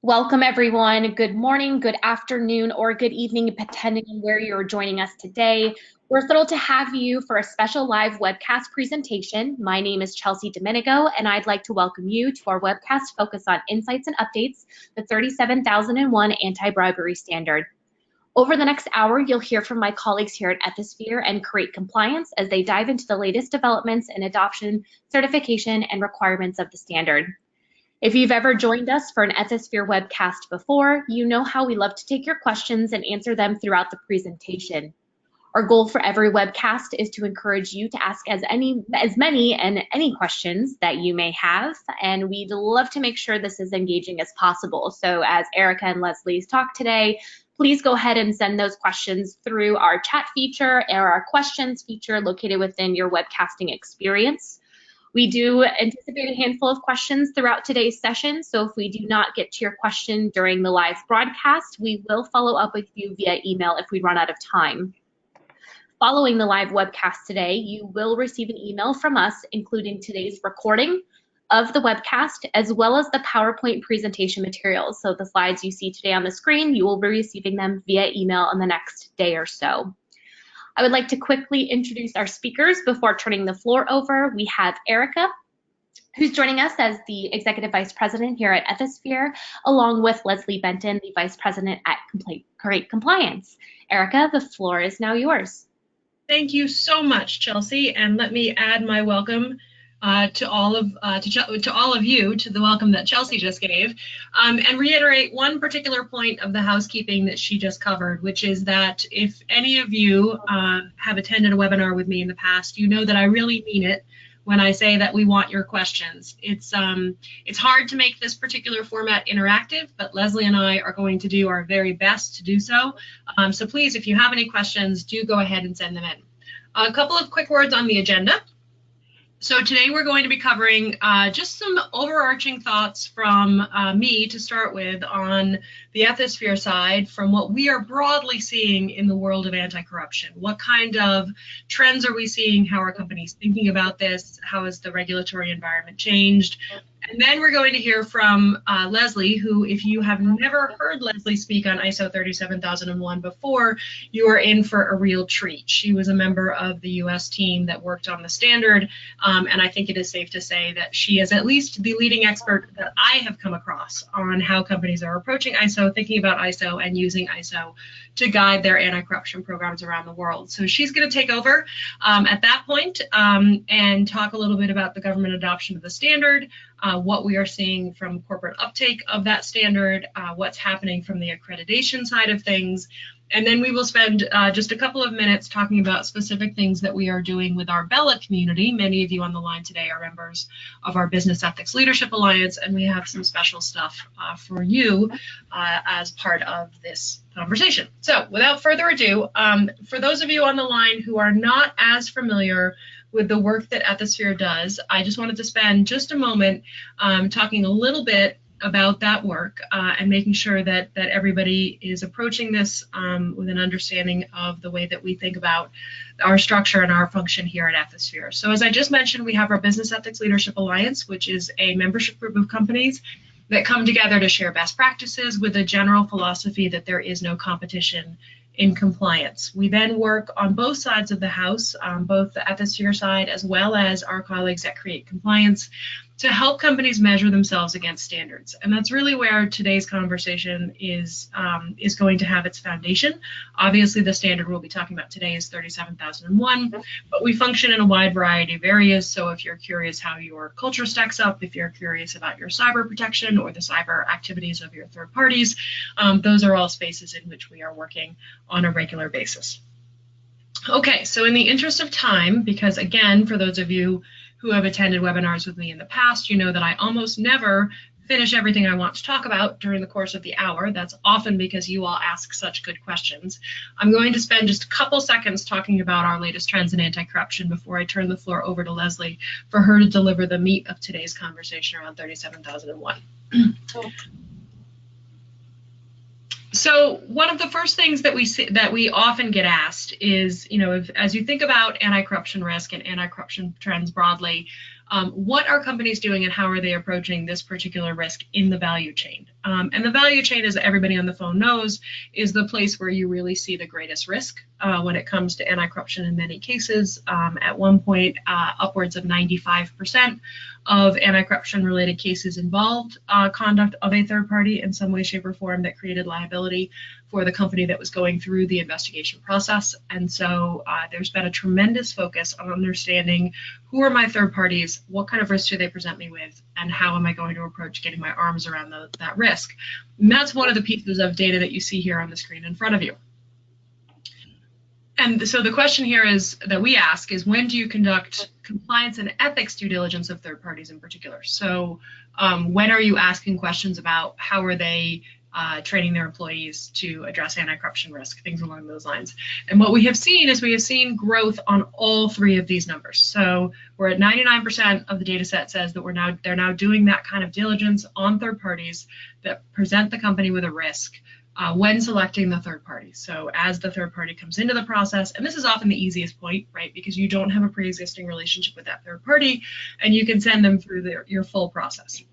Welcome everyone. Good morning, good afternoon, or good evening, depending on where you're joining us today. We're thrilled to have you for a special live webcast presentation. My name is Chelsea Domenico, and I'd like to welcome you to our webcast focused on insights and updates, the 37001 anti-bribery standard. Over the next hour, you'll hear from my colleagues here at Ethisphere and Create Compliance as they dive into the latest developments in adoption, certification, and requirements of the standard. If you've ever joined us for an Ethisphere webcast before, you know how we love to take your questions and answer them throughout the presentation. Our goal for every webcast is to encourage you to ask as many and any questions that you may have, and we'd love to make sure this is engaging as possible. So as Erica and Leslie's talk today, please go ahead and send those questions through our chat feature or our questions feature located within your webcasting experience. We do anticipate a handful of questions throughout today's session, so if we do not get to your question during the live broadcast, we will follow up with you via email if we run out of time. Following the live webcast today, you will receive an email from us including today's recording of the webcast as well as the PowerPoint presentation materials. So the slides you see today on the screen, you will be receiving them via email in the next day or so. I would like to quickly introduce our speakers before turning the floor over. We have Erica, who's joining us as the Executive Vice President here at Ethisphere, along with Leslie Benton, the Vice President at Create Compliance. Erica, the floor is now yours. Thank you so much, Chelsea, and let me add my welcome to all of you to the welcome that Chelsea just gave, and reiterate one particular point of the housekeeping that she just covered, which is that if any of you have attended a webinar with me in the past, you know that I really mean it when I say that we want your questions. It's hard to make this particular format interactive, but Leslie and I are going to do our very best to do so. So please, if you have any questions, do go ahead and send them in. A couple of quick words on the agenda. So today we're going to be covering just some overarching thoughts from me to start with on the Ethisphere side from what we are broadly seeing in the world of anti-corruption. What kind of trends are we seeing? How are companies thinking about this? How has the regulatory environment changed? And then we're going to hear from Leslie, who, if you have never heard Leslie speak on ISO 37001 before, you are in for a real treat. She was a member of the US team that worked on the standard, and I think it is safe to say that she is at least the leading expert that I have come across on how companies are approaching ISO, thinking about ISO, and using ISO to guide their anti-corruption programs around the world. So she's going to take over at that point and talk a little bit about the government adoption of the standard, what we are seeing from corporate uptake of that standard, what's happening from the accreditation side of things, and then we will spend just a couple of minutes talking about specific things that we are doing with our BELA community. Many of you on the line today are members of our Business Ethics Leadership Alliance, and we have some special stuff for you as part of this conversation. So without further ado, for those of you on the line who are not as familiar with the work that Ethisphere does, I just wanted to spend just a moment talking a little bit about that work and making sure that everybody is approaching this with an understanding of the way that we think about our structure and our function here at Ethisphere. So as I just mentioned, we have our Business Ethics Leadership Alliance, which is a membership group of companies that come together to share best practices with a general philosophy that there is no competition in compliance. We then work on both sides of the house, both the Ethisphere side as well as our colleagues at Create Compliance, to help companies measure themselves against standards. And that's really where today's conversation is going to have its foundation. Obviously, the standard we'll be talking about today is 37001, but we function in a wide variety of areas. So if you're curious how your culture stacks up, if you're curious about your cyber protection or the cyber activities of your third parties, those are all spaces in which we are working on a regular basis. Okay, so in the interest of time, because again, for those of you who have attended webinars with me in the past, you know that I almost never finish everything I want to talk about during the course of the hour. That's often because you all ask such good questions. I'm going to spend just a couple seconds talking about our latest trends in anti-corruption before I turn the floor over to Leslie for her to deliver the meat of today's conversation around 37001. So one of the first things that we often get asked is, as you think about anti-corruption risk and anti-corruption trends broadly, what are companies doing and how are they approaching this particular risk in the value chain? And the value chain, as everybody on the phone knows, is the place where you really see the greatest risk when it comes to anti-corruption in many cases. At one point, upwards of 95% of anti-corruption related cases involved conduct of a third party in some way, shape, or form that created liability for the company that was going through the investigation process. And so there's been a tremendous focus on understanding who are my third parties, what kind of risk do they present me with, and how am I going to approach getting my arms around that risk. And that's one of the pieces of data that you see here on the screen in front of you. And so the question here is that we ask is, when do you conduct compliance and ethics due diligence of third parties in particular? So when are you asking questions about how are they training their employees to address anti-corruption risk, things along those lines. And what we have seen is we have seen growth on all three of these numbers. So we're at 99% of the data set says that they're now doing that kind of diligence on third parties that present the company with a risk when selecting the third party. So as the third party comes into the process, and this is often the easiest point, right? Because you don't have a pre-existing relationship with that third party and you can send them through your full process.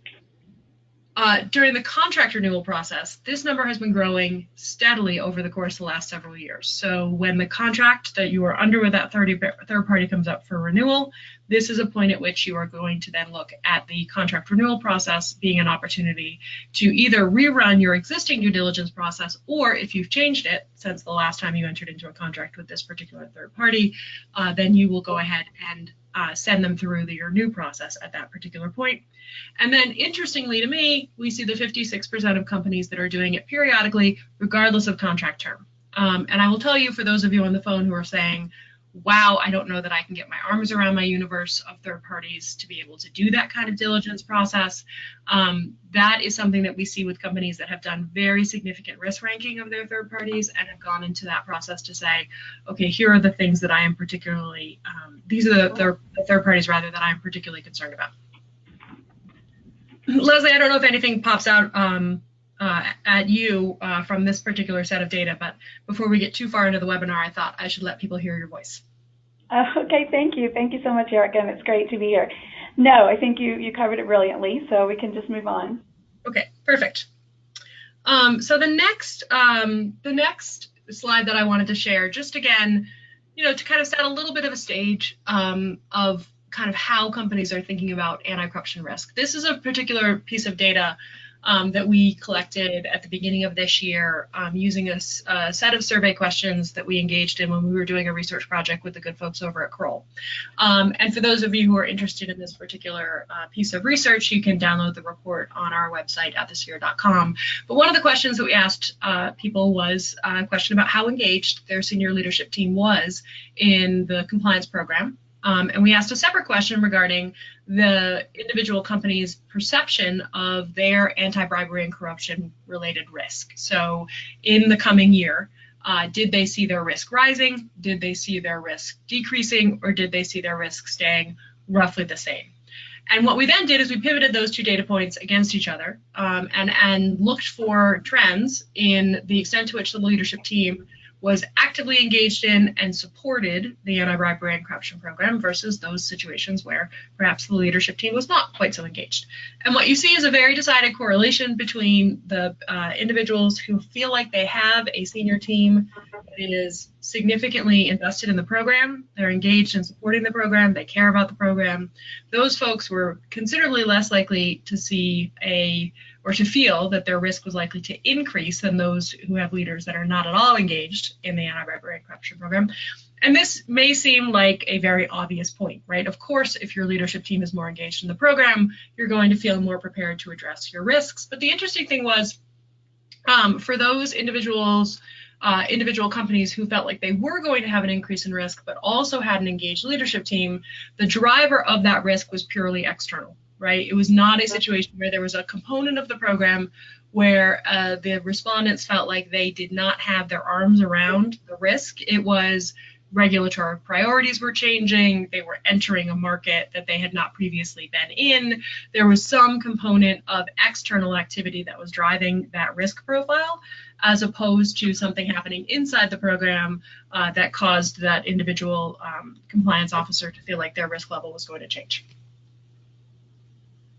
During the contract renewal process, this number has been growing steadily over the course of the last several years. So when the contract that you are under with that third party comes up for renewal, this is a point at which you are going to then look at the contract renewal process being an opportunity to either rerun your existing due diligence process, or if you've changed it since the last time you entered into a contract with this particular third party, then you will go ahead and send them through your new process at that particular point. And then interestingly to me, we see the 56% of companies that are doing it periodically, regardless of contract term. And I will tell you, for those of you on the phone who are saying, wow, I don't know that I can get my arms around my universe of third parties to be able to do that kind of diligence process, that is something that we see with companies that have done very significant risk ranking of their third parties and have gone into that process to say, okay, here are the things that I am particularly, these are the third parties rather that I'm particularly concerned about. Leslie, I don't know if anything pops out at you from this particular set of data, but before we get too far into the webinar, I thought I should let people hear your voice. Okay, thank you. Thank you so much, Erica, and it's great to be here. No, I think you covered it brilliantly, so we can just move on. Okay, perfect. So the next slide that I wanted to share, just again, to kind of set a little bit of a stage of kind of how companies are thinking about anti-corruption risk. This is a particular piece of data that we collected at the beginning of this year using a set of survey questions that we engaged in when we were doing a research project with the good folks over at Kroll. And for those of you who are interested in this particular piece of research, you can download the report on our website at thesphere.com. But one of the questions that we asked people was a question about how engaged their senior leadership team was in the compliance program. And we asked a separate question regarding the individual company's perception of their anti-bribery and corruption related risk. So in the coming year, did they see their risk rising? Did they see their risk decreasing? Or did they see their risk staying roughly the same? And what we then did is we pivoted those two data points against each other and looked for trends in the extent to which the leadership team was actively engaged in and supported the anti-bribery and corruption program versus those situations where perhaps the leadership team was not quite so engaged. And what you see is a very decided correlation between the individuals who feel like they have a senior team that is significantly invested in the program, they're engaged in supporting the program, they care about the program. Those folks were considerably less likely to see or to feel that their risk was likely to increase than those who have leaders that are not at all engaged in the anti-bribery and corruption program. And this may seem like a very obvious point, right? Of course, if your leadership team is more engaged in the program, you're going to feel more prepared to address your risks. But the interesting thing was, for those individual companies who felt like they were going to have an increase in risk, but also had an engaged leadership team, the driver of that risk was purely external. Right? It was not a situation where there was a component of the program where the respondents felt like they did not have their arms around the risk. It was regulatory priorities were changing, they were entering a market that they had not previously been in. There was some component of external activity that was driving that risk profile, as opposed to something happening inside the program that caused that individual compliance officer to feel like their risk level was going to change.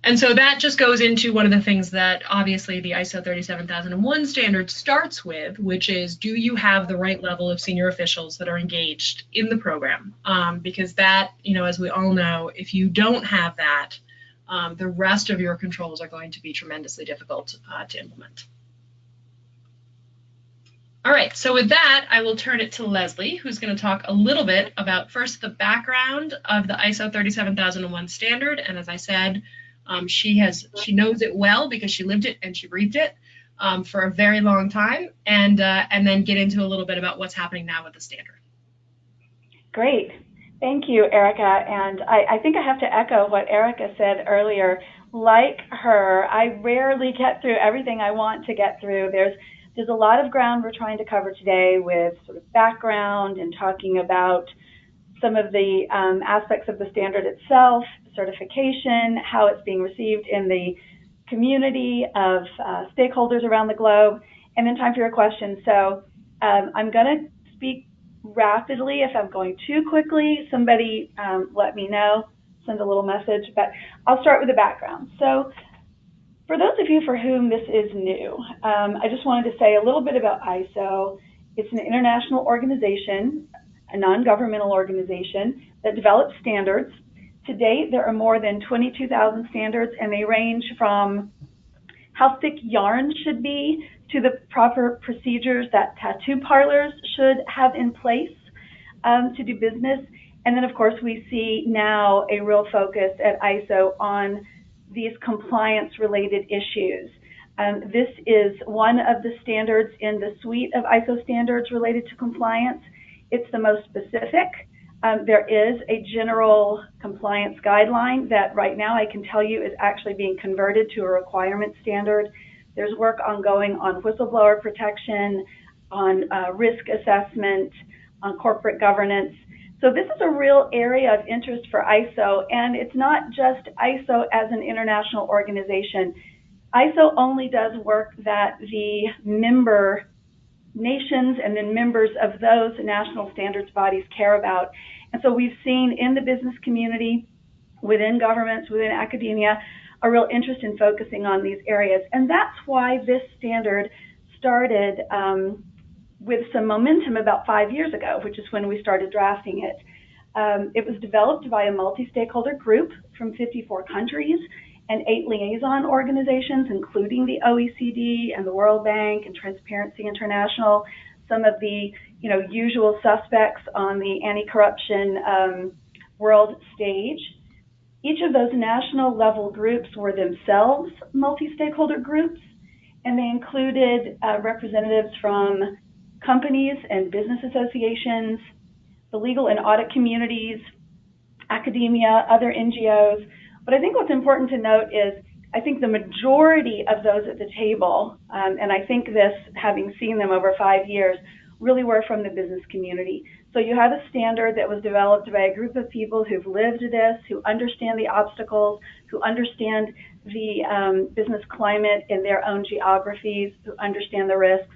And so that just goes into one of the things that obviously the ISO 37001 standard starts with, which is, do you have the right level of senior officials that are engaged in the program? Because that, as we all know, if you don't have that, the rest of your controls are going to be tremendously difficult to implement. All right, so with that, I will turn it to Leslie, who's going to talk a little bit about first the background of the ISO 37001 standard. And as I said, she knows it well because she lived it and she breathed it for a very long time, and then get into a little bit about what's happening now with the standard. Great. Thank you, Erica. And I think I have to echo what Erica said earlier. Like her, I rarely get through everything I want to get through. There's a lot of ground we're trying to cover today with sort of background and talking about some of the aspects of the standard itself, certification, how it's being received in the community of stakeholders around the globe, and then time for your questions. So I'm going to speak rapidly. If I'm going too quickly, somebody let me know, send a little message, but I'll start with the background. So for those of you for whom this is new, I just wanted to say a little bit about ISO. It's an international organization, a non-governmental organization that develops standards. To date, there are more than 22,000 standards, and they range from how thick yarn should be to the proper procedures that tattoo parlors should have in place to do business. And then, of course, we see now a real focus at ISO on these compliance-related issues. This is one of the standards in the suite of ISO standards related to compliance. It's the most specific. There is a general compliance guideline that right now I can tell you is actually being converted to a requirement standard. There's work ongoing on whistleblower protection, on risk assessment, on corporate governance. So this is a real area of interest for ISO, and it's not just ISO as an international organization. ISO only does work that the member nations and then members of those national standards bodies care about. And so we've seen in the business community, within governments, within academia, a real interest in focusing on these areas. And that's why this standard started with some momentum about 5 years ago, which is when we started drafting it. It was developed by a multi-stakeholder group from 54 countries and 8 liaison organizations, including the OECD and the World Bank and Transparency International, some of the usual suspects on the anti-corruption world stage. Each of those national level groups were themselves multi-stakeholder groups, and they included representatives from companies and business associations, the legal and audit communities, academia, other NGOs. But I think what's important to note is I think the majority of those at the table, and I think this, having seen them over 5 years, really were from the business community. So you have a standard that was developed by a group of people who've lived this, who understand the obstacles, who understand the business climate in their own geographies, who understand the risks.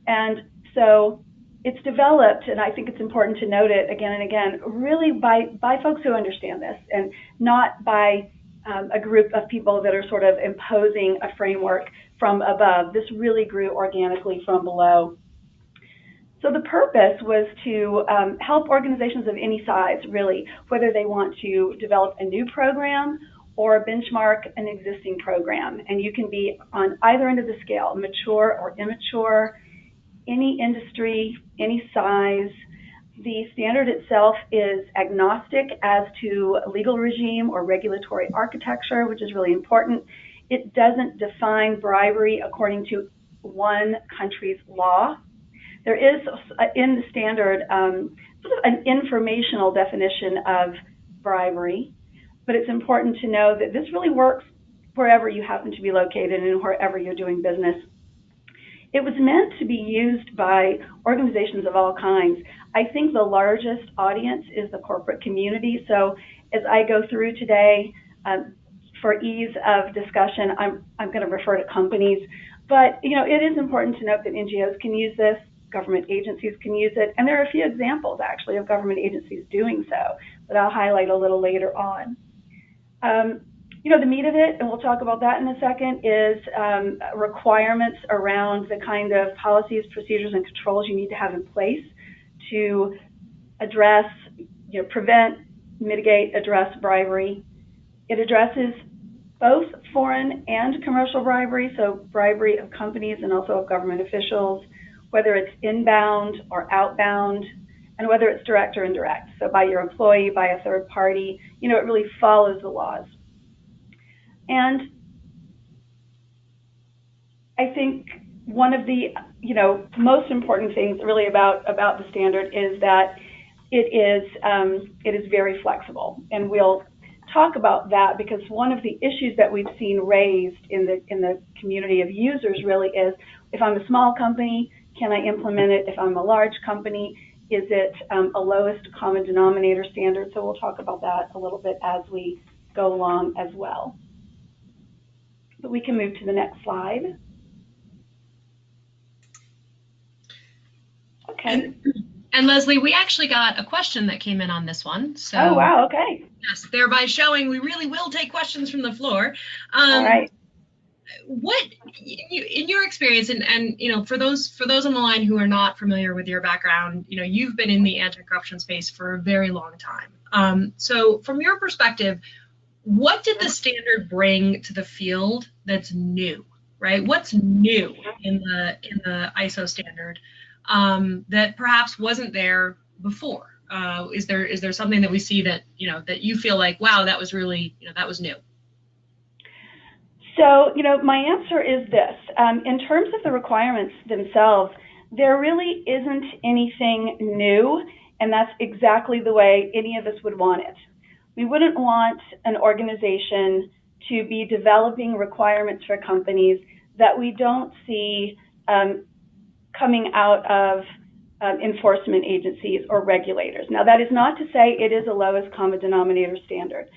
And so it's developed, and I think it's important to note it again and again, really by folks who understand this, and not by a group of people that are sort of imposing a framework from above. This really grew organically from below. So the purpose was to help organizations of any size, really, whether they want to develop a new program or benchmark an existing program. And you can be on either end of the scale, mature or immature, any industry, any size. The standard itself is agnostic as to legal regime or regulatory architecture, which is really important. It doesn't define bribery according to one country's law. There is in the standard sort of an informational definition of bribery, but it's important to know that this really works wherever you happen to be located and wherever you're doing business. it was meant to be used by organizations of all kinds. I think the largest audience is the corporate community. So as I go through today, for ease of discussion, I'm going to refer to companies. But it is important to note that NGOs can use this, government agencies can use it, and there are a few examples actually of government agencies doing so that I'll highlight a little later on. The meat of it, and we'll talk about that in a second, is requirements around the kind of policies, procedures, and controls you need to have in place to address, prevent, mitigate, address bribery. It addresses both foreign and commercial bribery, so bribery of companies and also of government officials, whether it's inbound or outbound, and whether it's direct or indirect. So by your employee, by a third party, it really follows the laws. And I think one of the, most important things really about the standard is that it is very flexible, and we'll talk about that because one of the issues that we've seen raised in the community of users really is, if I'm a small company, can I implement it? If I'm a large company, is it a lowest common denominator standard? So we'll talk about that a little bit as we go along as well. But we can move to the next slide. Okay. And Leslie, we actually got a question that came in on this one. So, oh, wow, okay. Yes, thereby showing we really will take questions from the floor. All right. What, in your experience, and for those on the line who are not familiar with your background, you've been in the anti-corruption space for a very long time. So from your perspective, what did the standard bring to the field that's new, right? What's new in the ISO standard that perhaps wasn't there before? Is there something that we see that that you feel like, wow, that was really that was new? So my answer is this: in terms of the requirements themselves, there really isn't anything new, and that's exactly the way any of us would want it. We wouldn't want an organization to be developing requirements for companies that we don't see coming out of enforcement agencies or regulators. Now, that is not to say it is a lowest common denominator standard,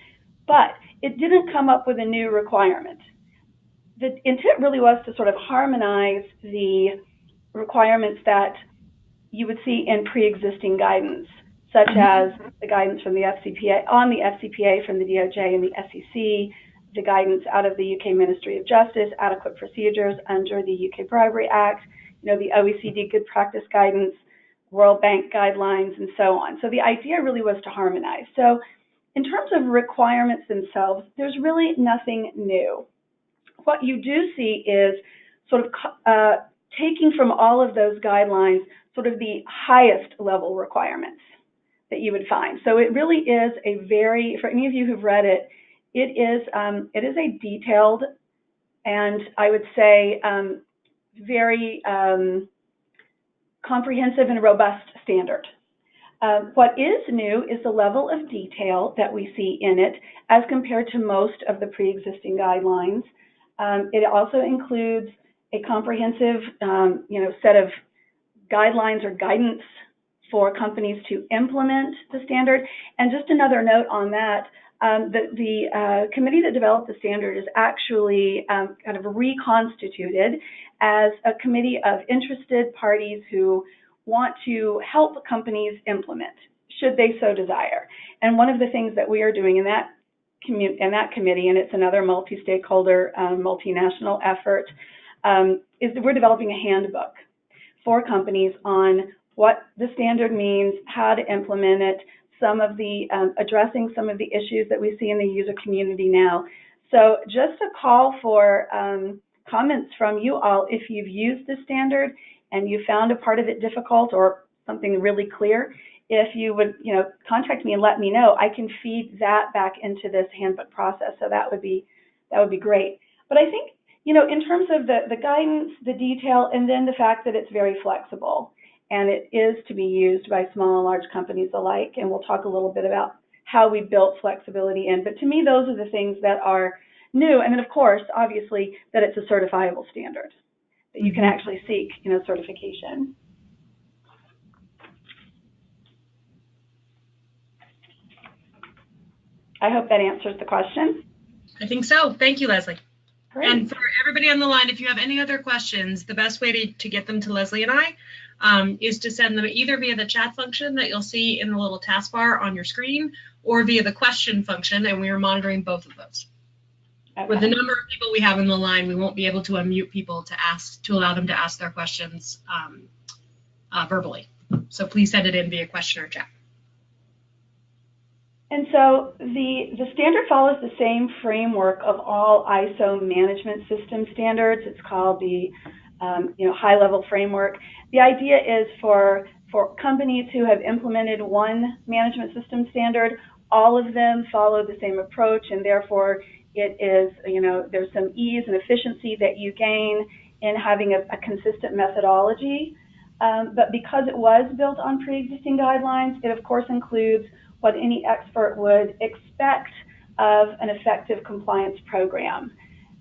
but it didn't come up with a new requirement. The intent really was to sort of harmonize the requirements that you would see in pre-existing guidance, such as the guidance from the FCPA, on the FCPA from the DOJ and the SEC, the guidance out of the UK Ministry of Justice, adequate procedures under the UK Bribery Act, the OECD good practice guidance, World Bank guidelines, and so on. So the idea really was to harmonize. So in terms of requirements themselves, there's really nothing new. What you do see is sort of taking from all of those guidelines sort of the highest level requirements that you would find. So it really is a very, for any of you who've read it, it is a detailed and I would say very comprehensive and robust standard. What is new is the level of detail that we see in it as compared to most of the pre-existing guidelines. It also includes a comprehensive set of guidelines or guidance for companies to implement the standard. And just another note on that, the committee that developed the standard is actually kind of reconstituted as a committee of interested parties who want to help companies implement, should they so desire. And one of the things that we are doing in that committee, and it's another multi-stakeholder, multinational effort, is that we're developing a handbook for companies on what the standard means, how to implement it, some of the addressing some of the issues that we see in the user community now. So just a call for comments from you all if you've used the standard and you found a part of it difficult or something really clear. If you would, contact me and let me know, I can feed that back into this handbook process. So that would be great. But I think, in terms of the guidance, the detail, and then the fact that it's very flexible, and it is to be used by small and large companies alike. And we'll talk a little bit about how we built flexibility in. But to me, those are the things that are new. And then, of course, obviously, that it's a certifiable standard. that you can actually seek, certification. I hope that answers the question. I think so. Thank you, Leslie. Great. And for everybody on the line, if you have any other questions, the best way to get them to Leslie and I is to send them either via the chat function that you'll see in the little taskbar on your screen, or via the question function, and we are monitoring both of those. Okay. With the number of people we have on the line, we won't be able to unmute people to allow them to ask their questions verbally. So please send it in via question or chat. And so the standard follows the same framework of all ISO management system standards. It's called the high-level framework. The idea is for companies who have implemented one management system standard, all of them follow the same approach, and therefore it is, there's some ease and efficiency that you gain in having a consistent methodology. But because it was built on pre-existing guidelines, it of course includes what any expert would expect of an effective compliance program.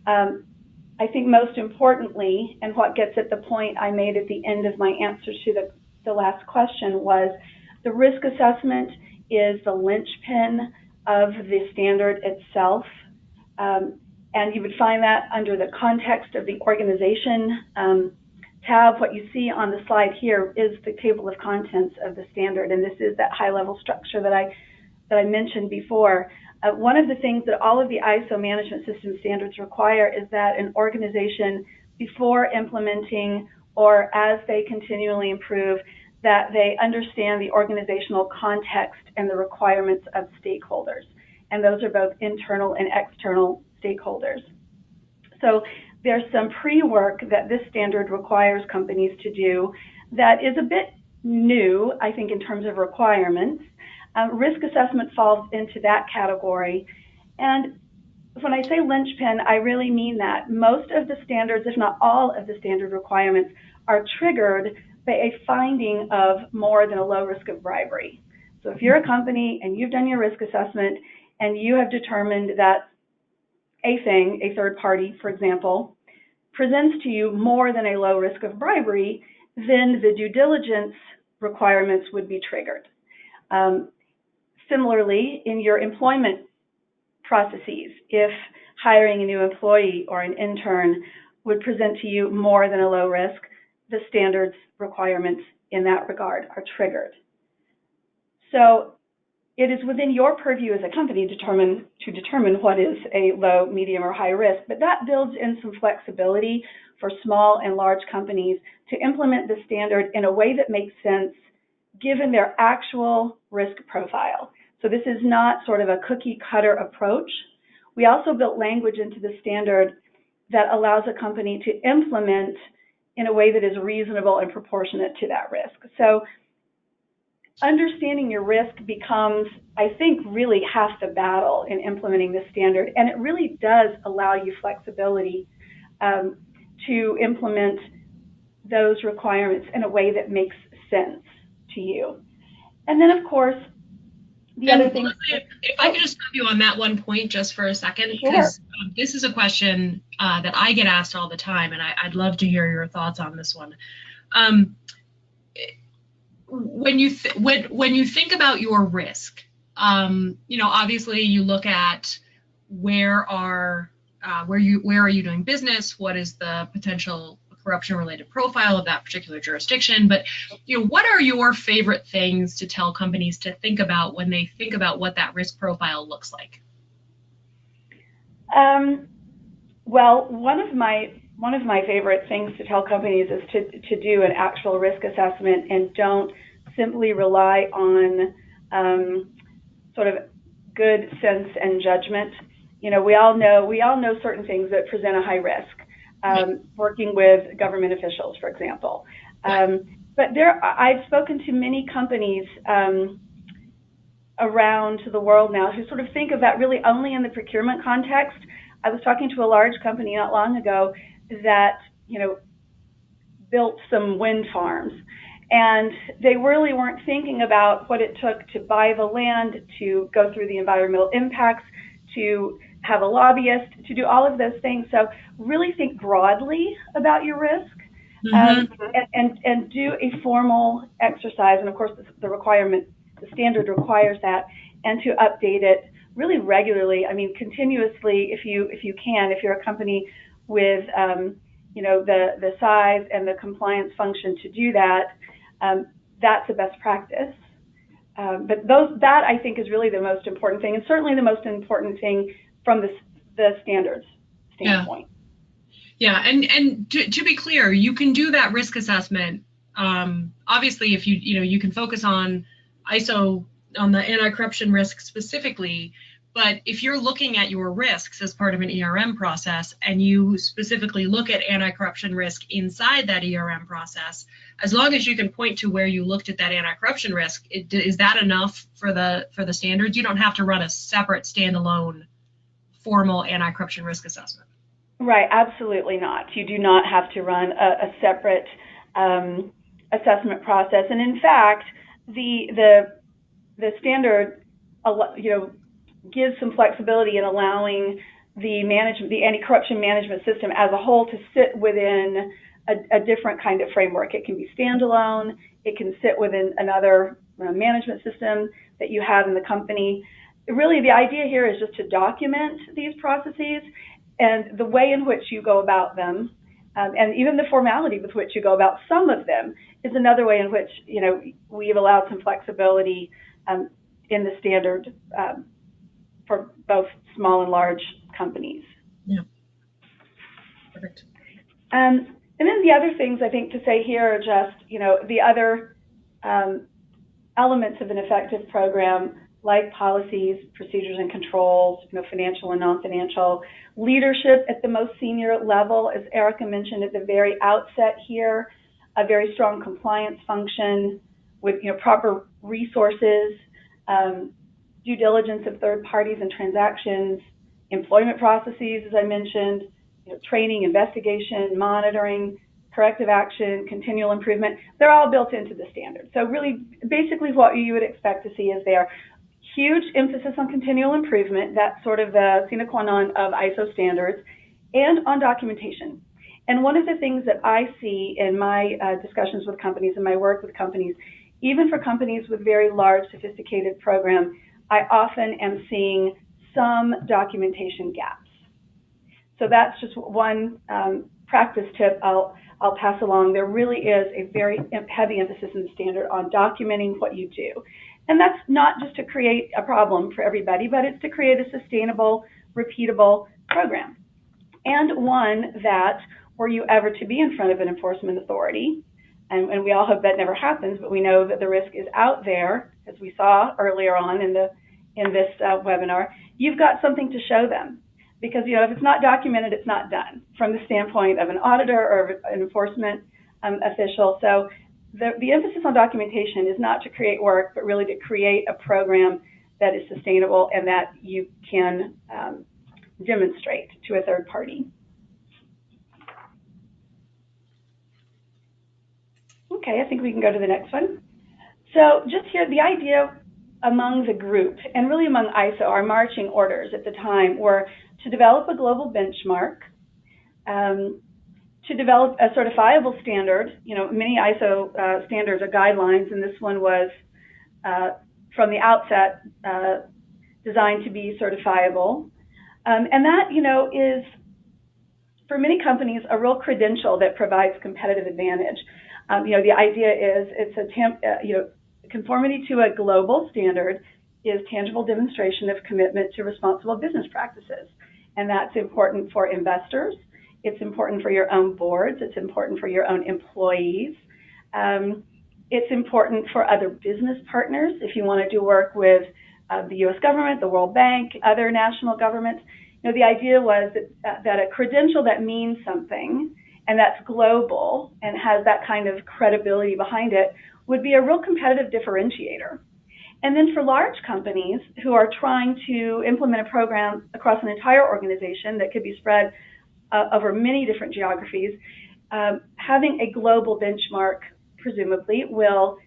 I think most importantly, and what gets at the point I made at the end of my answer to the last question, was the risk assessment is the linchpin of the standard itself. And you would find that under the context of the organization tab. What you see on the slide here is the table of contents of the standard, and this is that high-level structure that I mentioned before. One of the things that all of the ISO management system standards require is that an organization, before implementing or as they continually improve, that they understand the organizational context and the requirements of stakeholders. And those are both internal and external stakeholders. So there's some pre-work that this standard requires companies to do that is a bit new, I think, in terms of requirements. Risk assessment falls into that category. And when I say linchpin, I really mean that. Most of the standards, if not all of the standard requirements, are triggered by a finding of more than a low risk of bribery. So if you're a company and you've done your risk assessment and you have determined that a third party, for example, presents to you more than a low risk of bribery, then the due diligence requirements would be triggered. Similarly, in your employment processes, if hiring a new employee or an intern would present to you more than a low risk, the standards requirements in that regard are triggered. So it is within your purview as a company to determine what is a low, medium, or high risk, but that builds in some flexibility for small and large companies to implement the standard in a way that makes sense given their actual risk profile. So this is not sort of a cookie cutter approach. We also built language into the standard that allows a company to implement in a way that is reasonable and proportionate to that risk. So understanding your risk becomes, I think, really half the battle in implementing this standard, and it really does allow you flexibility to implement those requirements in a way that makes sense to you. And then, of course, the other thing. If I could just stop you on that one point just for a second, Sure. because this is a question that I get asked all the time, and I'd love to hear your thoughts on this one. When you think about your risk, obviously you look at where are you doing business, what is the potential corruption-related profile of that particular jurisdiction, but what are your favorite things to tell companies to think about when they think about what that risk profile looks like? Well, one of my favorite things to tell companies is to do an actual risk assessment and don't simply rely on sort of good sense and judgment. We all know certain things that present a high risk. Working with government officials, for example. But I've spoken to many companies around the world now who sort of think of that really only in the procurement context. I was talking to a large company not long ago that, built some wind farms, and they really weren't thinking about what it took to buy the land, to go through the environmental impacts, to have a lobbyist, to do all of those things. So really think broadly about your risk. and do a formal exercise. And of course, the standard requires that, and to update it really regularly. I mean, continuously, if you can, if you're a company with the size and the compliance function to do that, that's the best practice. But that I think is really the most important thing, and certainly the most important thing from the standards standpoint. Yeah, and to be clear, you can do that risk assessment. Obviously, if you can focus on ISO, on the anti-corruption risk specifically, but if you're looking at your risks as part of an ERM process and you specifically look at anti-corruption risk inside that ERM process, as long as you can point to where you looked at that anti-corruption risk, is that enough for the standards? You don't have to run a separate standalone formal anti-corruption risk assessment. Right, absolutely not. You do not have to run a separate assessment process. And in fact, the standard, gives some flexibility in allowing the anti-corruption management system as a whole to sit within a different kind of framework. It can be standalone. It can sit within another management system that you have in the company. Really, the idea here is just to document these processes and the way in which you go about them, and even the formality with which you go about some of them is another way in which we've allowed some flexibility in the standard for both small and large companies. Yeah, perfect. And then the other things I think to say here are just the other elements of an effective program, like policies, procedures, and controls, financial and non-financial, leadership at the most senior level, as Erica mentioned at the very outset here, a very strong compliance function with proper resources, due diligence of third parties and transactions, employment processes, as I mentioned, training, investigation, monitoring, corrective action, continual improvement. They're all built into the standard. So really, basically what you would expect to see is there. Huge emphasis on continual improvement. That's sort of the sine qua non of ISO standards, and on documentation. And one of the things that I see in my discussions with companies and my work with companies, even for companies with very large, sophisticated programs, I often am seeing some documentation gaps. So that's just one practice tip I'll pass along. There really is a very heavy emphasis in the standard on documenting what you do. And that's not just to create a problem for everybody, but it's to create a sustainable, repeatable program. And one that, were you ever to be in front of an enforcement authority, and we all hope that never happens, but we know that the risk is out there, as we saw earlier on in this webinar, you've got something to show them. Because if it's not documented, it's not done from the standpoint of an auditor or an enforcement official. So the emphasis on documentation is not to create work, but really to create a program that is sustainable and that you can demonstrate to a third party. Okay, I think we can go to the next one. So just here, the idea among the group, and really among ISO, our marching orders at the time were to develop a global benchmark, to develop a certifiable standard. Many ISO standards are guidelines, and this one was from the outset designed to be certifiable. And that, is, for many companies, a real credential that provides competitive advantage. The idea is it's conformity to a global standard is tangible demonstration of commitment to responsible business practices. And that's important for investors. It's important for your own boards. It's important for your own employees. It's important for other business partners. If you want to do work with the U.S. government, the World Bank, other national governments, the idea was that a credential that means something and that's global and has that kind of credibility behind it would be a real competitive differentiator. And then for large companies who are trying to implement a program across an entire organization that could be spread over many different geographies, having a global benchmark presumably will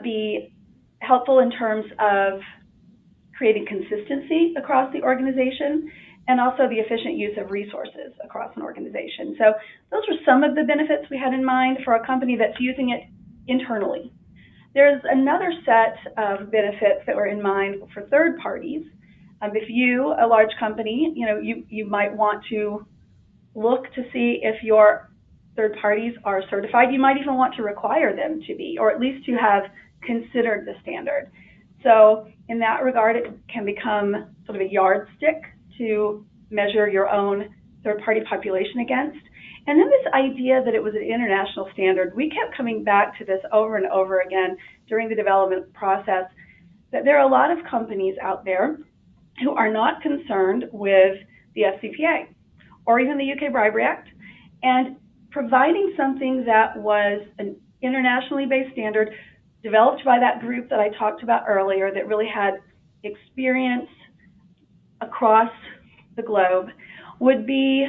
be helpful in terms of creating consistency across the organization and also the efficient use of resources across an organization. So those were some of the benefits we had in mind for a company that's using it internally. There's another set of benefits that were in mind for third parties. If you, a large company, you might want to look to see if your third parties are certified. You might even want to require them to be, or at least to have considered the standard. So in that regard, it can become sort of a yardstick to measure your own third-party population against. And then this idea that it was an international standard, we kept coming back to this over and over again during the development process, that there are a lot of companies out there who are not concerned with the FCPA or even the UK Bribery Act, and providing something that was an internationally based standard developed by that group that I talked about earlier that really had experience across the globe would be,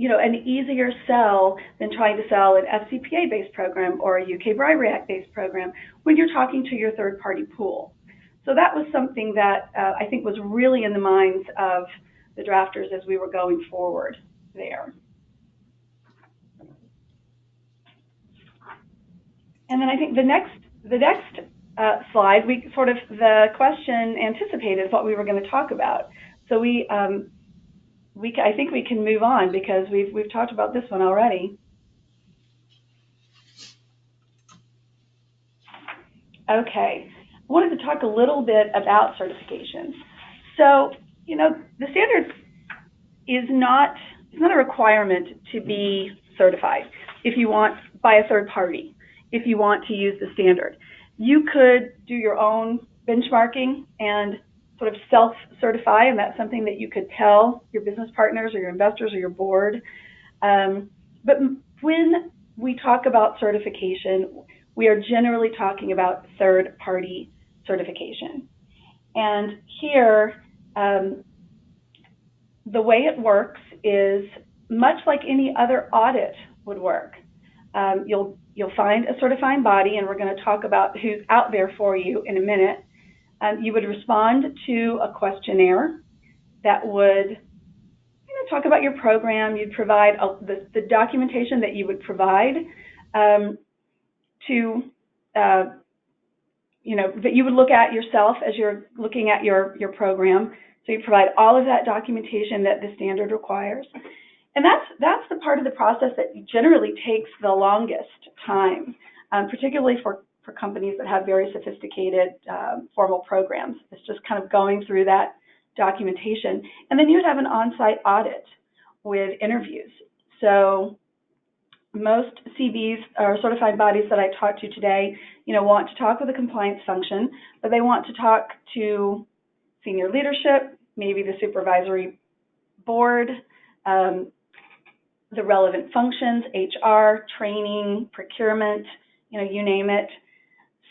an easier sell than trying to sell an FCPA-based program or a UK Bribery Act-based program when you're talking to your third-party pool. So that was something that I think was really in the minds of the drafters as we were going forward there. And then I think the next slide, the question anticipated what we were going to talk about. So I think we can move on because we've talked about this one already. Okay, I wanted to talk a little bit about certification. So, the standard is not a requirement to be certified if you want by a third party. If you want to use the standard, you could do your own benchmarking and sort of self-certify, and that's something that you could tell your business partners or your investors or your board. But when we talk about certification, we are generally talking about third-party certification. And here, the way it works is much like any other audit would work. You'll find a certifying body, and we're going to talk about who's out there for you in a minute. You would respond to a questionnaire that would talk about your program. You'd provide the documentation that you would provide that you would look at yourself as you're looking at your program. So you provide all of that documentation that the standard requires. And that's the part of the process that generally takes the longest time, particularly for companies that have very sophisticated formal programs. It's just kind of going through that documentation. And then you'd have an on-site audit with interviews. So most CBs or certified bodies that I talked to today, want to talk with the compliance function, but they want to talk to senior leadership, maybe the supervisory board, the relevant functions, HR, training, procurement, you name it.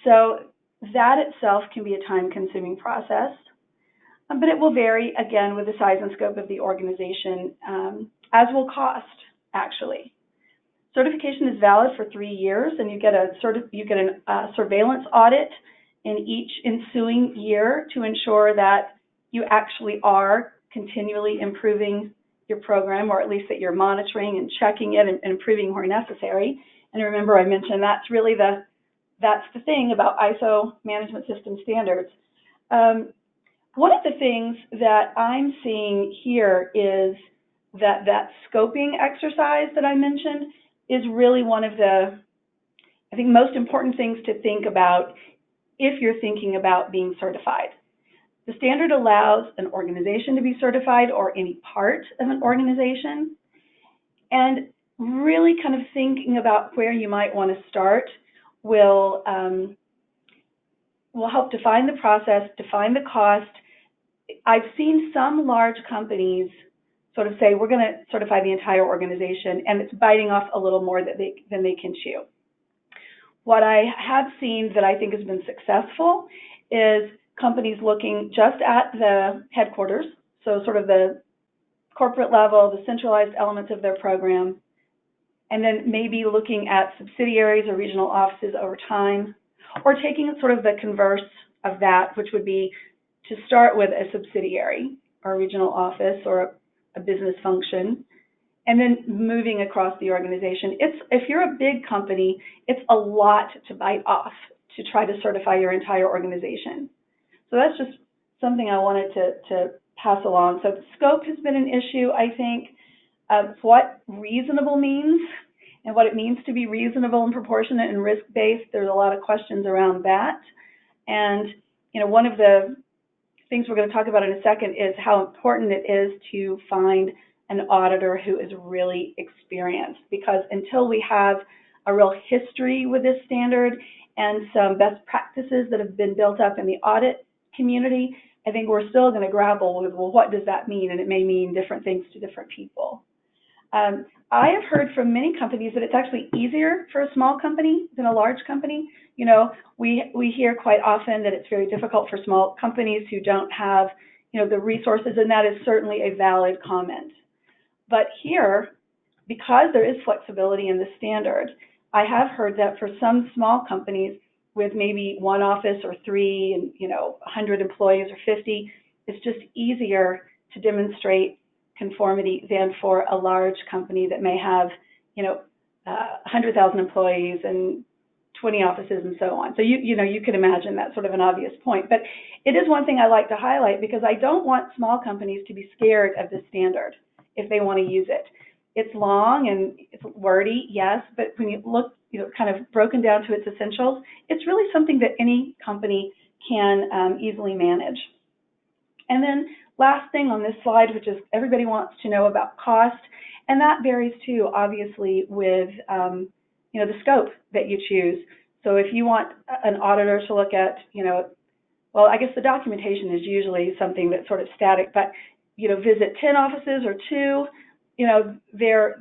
So that itself can be a time-consuming process, but it will vary, again, with the size and scope of the organization, as will cost, actually. Certification is valid for 3 years, and you get a surveillance audit in each ensuing year to ensure that you actually are continually improving your program, or at least that you're monitoring and checking it and improving where necessary. And remember, I mentioned that's the thing about ISO management system standards. One of the things that I'm seeing here is that scoping exercise that I mentioned is really one of the, I think, most important things to think about if you're thinking about being certified. The standard allows an organization to be certified, or any part of an organization, and really kind of thinking about where you might want to start will help define the process, define the cost. I've seen some large companies sort of say, we're going to certify the entire organization, and it's biting off a little more than they can chew. What I have seen that I think has been successful is companies looking just at the headquarters, so sort of the corporate level, the centralized elements of their program, and then maybe looking at subsidiaries or regional offices over time, or taking sort of the converse of that, which would be to start with a subsidiary or a regional office or a business function, and then moving across the organization. If you're a big company, it's a lot to bite off to try to certify your entire organization. So that's just something I wanted to pass along. So scope has been an issue, I think. What reasonable means and what it means to be reasonable and proportionate and risk-based, there's a lot of questions around that. And one of the things we're going to talk about in a second is how important it is to find an auditor who is really experienced, because until we have a real history with this standard and some best practices that have been built up in the audit community, I think we're still going to grapple with, well, what does that mean? And it may mean different things to different people. I have heard from many companies that it's actually easier for a small company than a large company. We hear quite often that it's very difficult for small companies who don't have, the resources, and that is certainly a valid comment. But here, because there is flexibility in the standard, I have heard that for some small companies with maybe one office or 3 and 100 employees or 50, it's just easier to demonstrate conformity than for a large company that may have 100,000 employees and 20 offices and so on. So you can imagine that's sort of an obvious point. But it is one thing I like to highlight, because I don't want small companies to be scared of the standard if they want to use it. It's long and it's wordy, yes, but when you look, kind of broken down to its essentials, it's really something that any company can easily manage. And then last thing on this slide, which is everybody wants to know about cost, and that varies too, obviously, with the scope that you choose. So if you want an auditor to look at, well, I guess the documentation is usually something that's sort of static, but visit 10 offices or 2,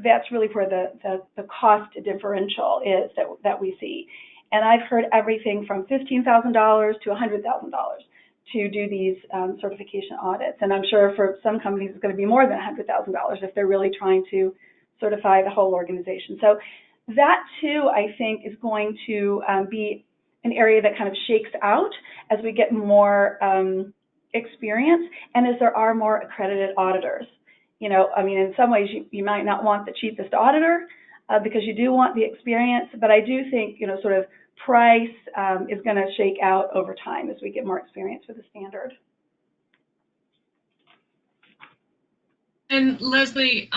that's really where the cost differential is that we see. And I've heard everything from $15,000 to $100,000 to do these certification audits. And I'm sure for some companies it's going to be more than $100,000 if they're really trying to certify the whole organization. So that too, I think, is going to be an area that kind of shakes out as we get more experience and as there are more accredited auditors. In some ways you might not want the cheapest auditor because you do want the experience, but I do think, sort of price is going to shake out over time as we get more experience with the standard. And Leslie,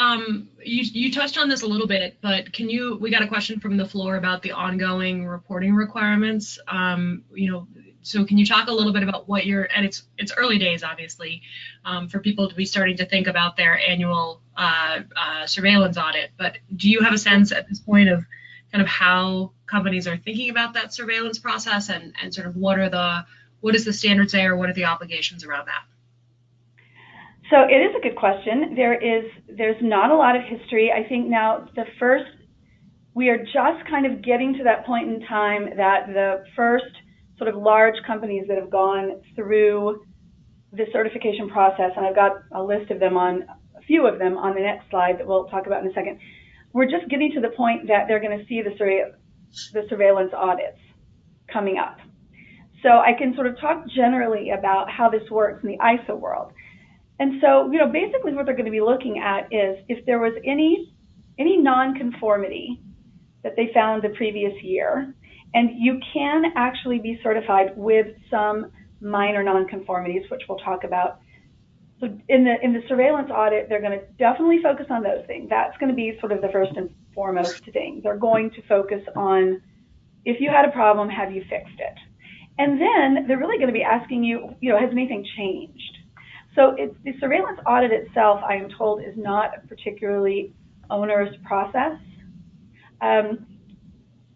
you touched on this a little bit, but we got a question from the floor about the ongoing reporting requirements. So can you talk a little bit about what and it's early days, obviously, for people to be starting to think about their annual surveillance audit, but do you have a sense at this point of kind of how companies are thinking about that surveillance process and sort of what does the standard say, or what are the obligations around that? So it is a good question. There's not a lot of history. I think now we are just kind of getting to that point in time that the first sort of large companies that have gone through the certification process, and I've got a list of them a few of them on the next slide that we'll talk about in a second. We're just getting to the point that they're going to see the surveillance audits coming up. So I can sort of talk generally about how this works in the ISO world. And so, basically what they're going to be looking at is if there was any non-conformity that they found the previous year, and you can actually be certified with some minor non-conformities, which we'll talk about. So in the surveillance audit, they're going to definitely focus on those things. That's going to be sort of the first and foremost thing. They're going to focus on, if you had a problem, have you fixed it? And then they're really going to be asking you, has anything changed? So the surveillance audit itself, I am told, is not a particularly onerous process.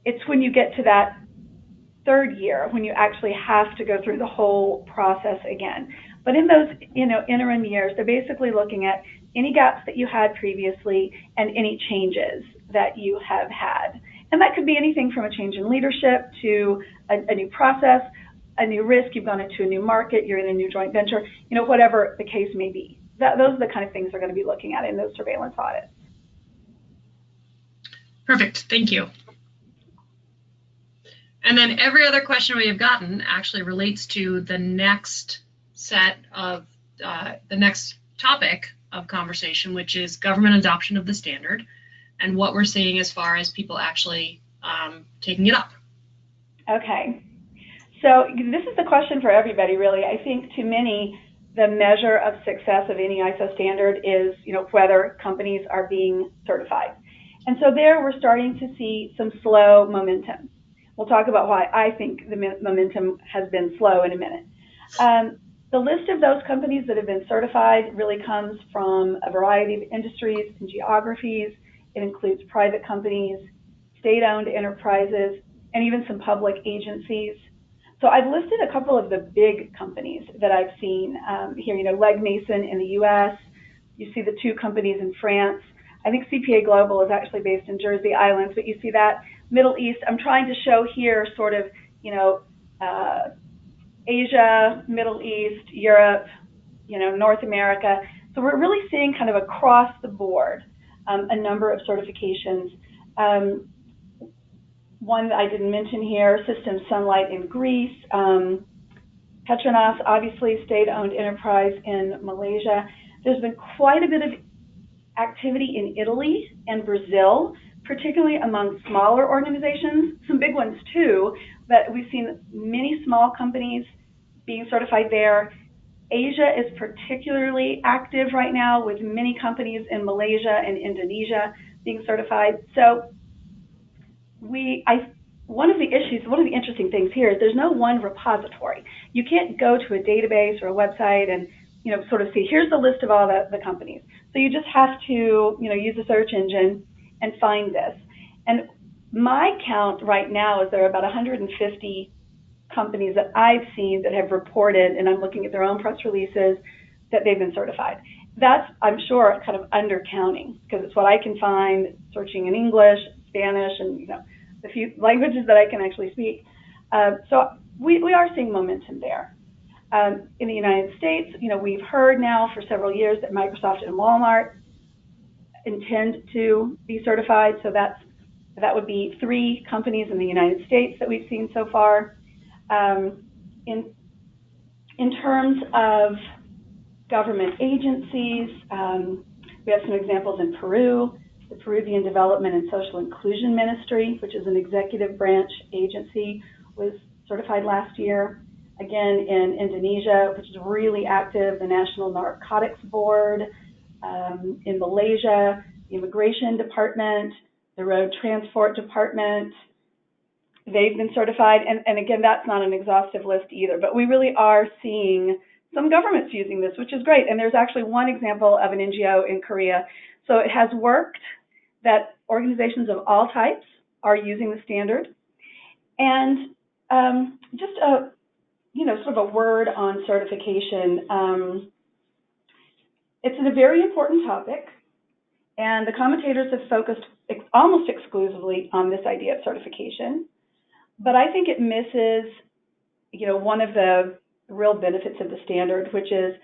It's when you get to that third year when you actually have to go through the whole process again. But in those interim years, they're basically looking at any gaps that you had previously and any changes that you have had. And that could be anything from a change in leadership to a new process, a new risk, you've gone into a new market, you're in a new joint venture, whatever the case may be. Those are the kind of things they're going to be looking at in those surveillance audits. Perfect, thank you. And then every other question we have gotten actually relates to the next set of, the next topic of conversation, which is government adoption of the standard and what we're seeing as far as people actually taking it up. Okay. So this is the question for everybody, really. I think to many, the measure of success of any ISO standard is, whether companies are being certified. And so there we're starting to see some slow momentum. We'll talk about why I think the momentum has been slow in a minute. The list of those companies that have been certified really comes from a variety of industries and geographies. It includes private companies, state-owned enterprises, and even some public agencies. So I've listed a couple of the big companies that I've seen here. Legg Mason in the U.S. You see the two companies in France. I think CPA Global is actually based in Jersey Islands, but you see that. Middle East, I'm trying to show here sort of, Asia, Middle East, Europe, North America. So we're really seeing kind of across the board a number of certifications. One that I didn't mention here, System Sunlight in Greece, Petronas, obviously state-owned enterprise in Malaysia. There's been quite a bit of activity in Italy and Brazil, particularly among smaller organizations, some big ones too, but we've seen many small companies being certified there. Asia is particularly active right now with many companies in Malaysia and Indonesia being certified. So one of the interesting things here is there's no one repository. You can't go to a database or a website and sort of see, here's the list of all the companies. So you just have to use a search engine and find this. And my count right now is there are about 150 companies that I've seen that have reported, and I'm looking at their own press releases, that they've been certified. That's, I'm sure, kind of undercounting, because it's what I can find searching in English, Spanish, and the few languages that I can actually speak. So we are seeing momentum there. In the United States, we've heard now for several years that Microsoft and Walmart intend to be certified. So that would be 3 companies in the United States that we've seen so far. In terms of government agencies, we have some examples in Peru. The Peruvian Development and Social Inclusion Ministry, which is an executive branch agency, was certified last year. Again, in Indonesia, which is really active, the National Narcotics Board. In Malaysia, the Immigration Department, the Road Transport Department, they've been certified. And again, that's not an exhaustive list either, but we really are seeing some governments using this, which is great. And there's actually one example of an NGO in Korea. So it has worked that organizations of all types are using the standard. And just sort of a word on certification. It's a very important topic, and the commentators have focused almost exclusively on this idea of certification. But I think it misses, one of the real benefits of the standard, which is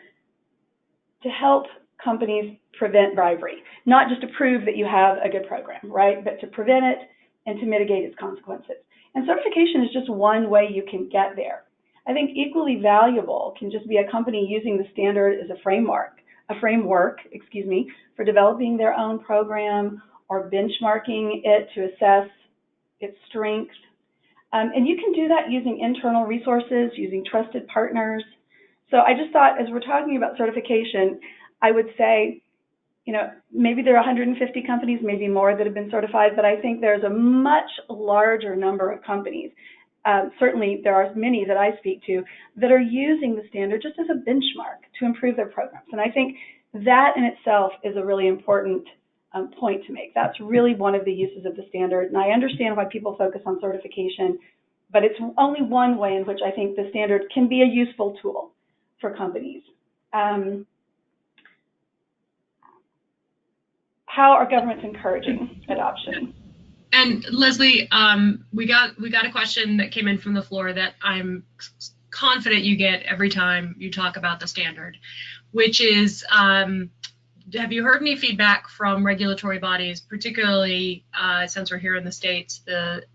to help companies prevent bribery, not just to prove that you have a good program, right, but to prevent it and to mitigate its consequences. And certification is just one way you can get there. I think equally valuable can just be a company using the standard as a framework, for developing their own program or benchmarking it to assess its strengths. And you can do that using internal resources, using trusted partners. So I just thought, as we're talking about certification, I would say, maybe there are 150 companies, maybe more, that have been certified, but I think there's a much larger number of companies. Certainly, there are many that I speak to that are using the standard just as a benchmark to improve their programs. And I think that in itself is a really important point to make. That's really one of the uses of the standard. And I understand why people focus on certification, but it's only one way in which I think the standard can be a useful tool for companies. How are governments encouraging adoption? And Leslie, we got a question that came in from the floor that I'm confident you get every time you talk about the standard, which is, have you heard any feedback from regulatory bodies, particularly since we're here in the States, the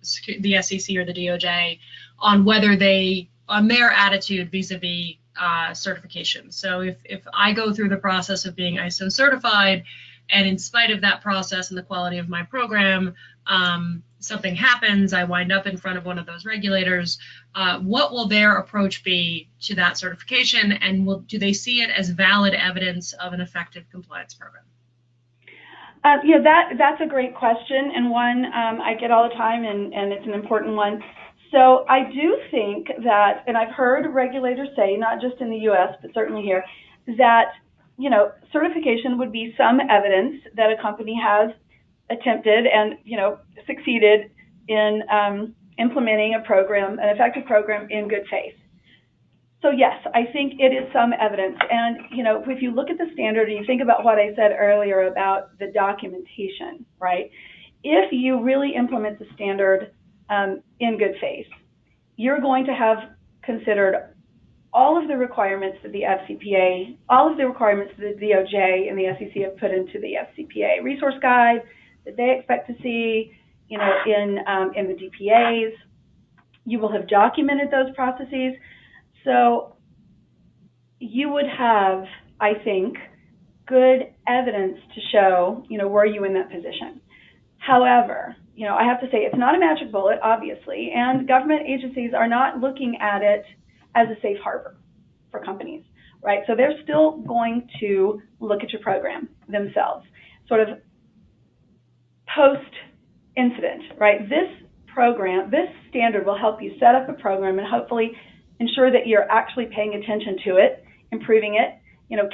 SEC or the DOJ, on whether on their attitude vis-a-vis certification. So if I go through the process of being ISO certified, and in spite of that process and the quality of my program, something happens, I wind up in front of one of those regulators, what will their approach be to that certification, and do they see it as valid evidence of an effective compliance program? That's a great question, and one I get all the time, and it's an important one. So I do think that, and I've heard regulators say, not just in the U.S., but certainly here, that certification would be some evidence that a company has attempted and succeeded in implementing a program, an effective program, in good faith. So yes, I think it is some evidence. And if you look at the standard and you think about what I said earlier about the documentation, right? If you really implement the standard in good faith, you're going to have considered all of the requirements that the FCPA, all of the requirements that the DOJ and the SEC have put into the FCPA resource guide that they expect to see, in the DPAs. You will have documented those processes. So you would have, I think, good evidence to show, were you in that position. However, I have to say it's not a magic bullet, obviously, and government agencies are not looking at it as a safe harbor for companies, right? So they're still going to look at your program themselves, sort of post-incident, right? This standard will help you set up a program and hopefully ensure that you're actually paying attention to it, improving it,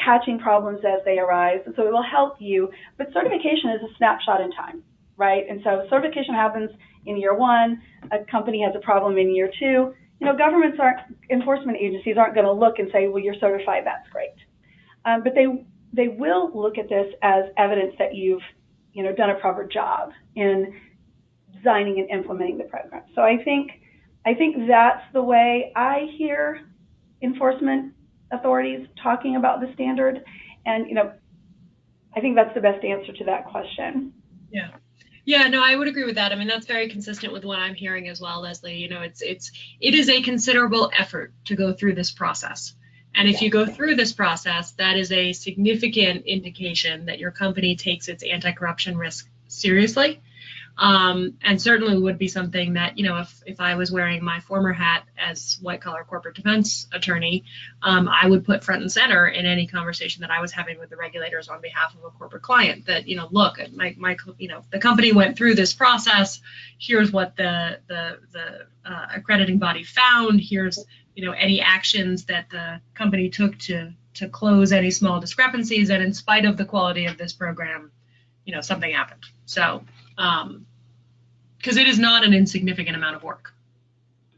catching problems as they arise. And so it will help you, but certification is a snapshot in time, right? And so certification happens in year one, a company has a problem in year two. Enforcement agencies aren't going to look and say, well, you're certified, that's great. But they will look at this as evidence that you've, done a proper job in designing and implementing the program. So I think that's the way I hear enforcement authorities talking about the standard. And, I think that's the best answer to that question. Yeah. Yeah, no, I would agree with that. I mean, that's very consistent with what I'm hearing as well, Leslie. It is a considerable effort to go through this process. And if you go through this process, that is a significant indication that your company takes its anti-corruption risk seriously. And certainly would be something that, if I was wearing my former hat as white-collar corporate defense attorney, I would put front and center in any conversation that I was having with the regulators on behalf of a corporate client that, look, the company went through this process. Here's what the accrediting body found. Here's, any actions that the company took to close any small discrepancies. And in spite of the quality of this program, something happened. So, because it is not an insignificant amount of work.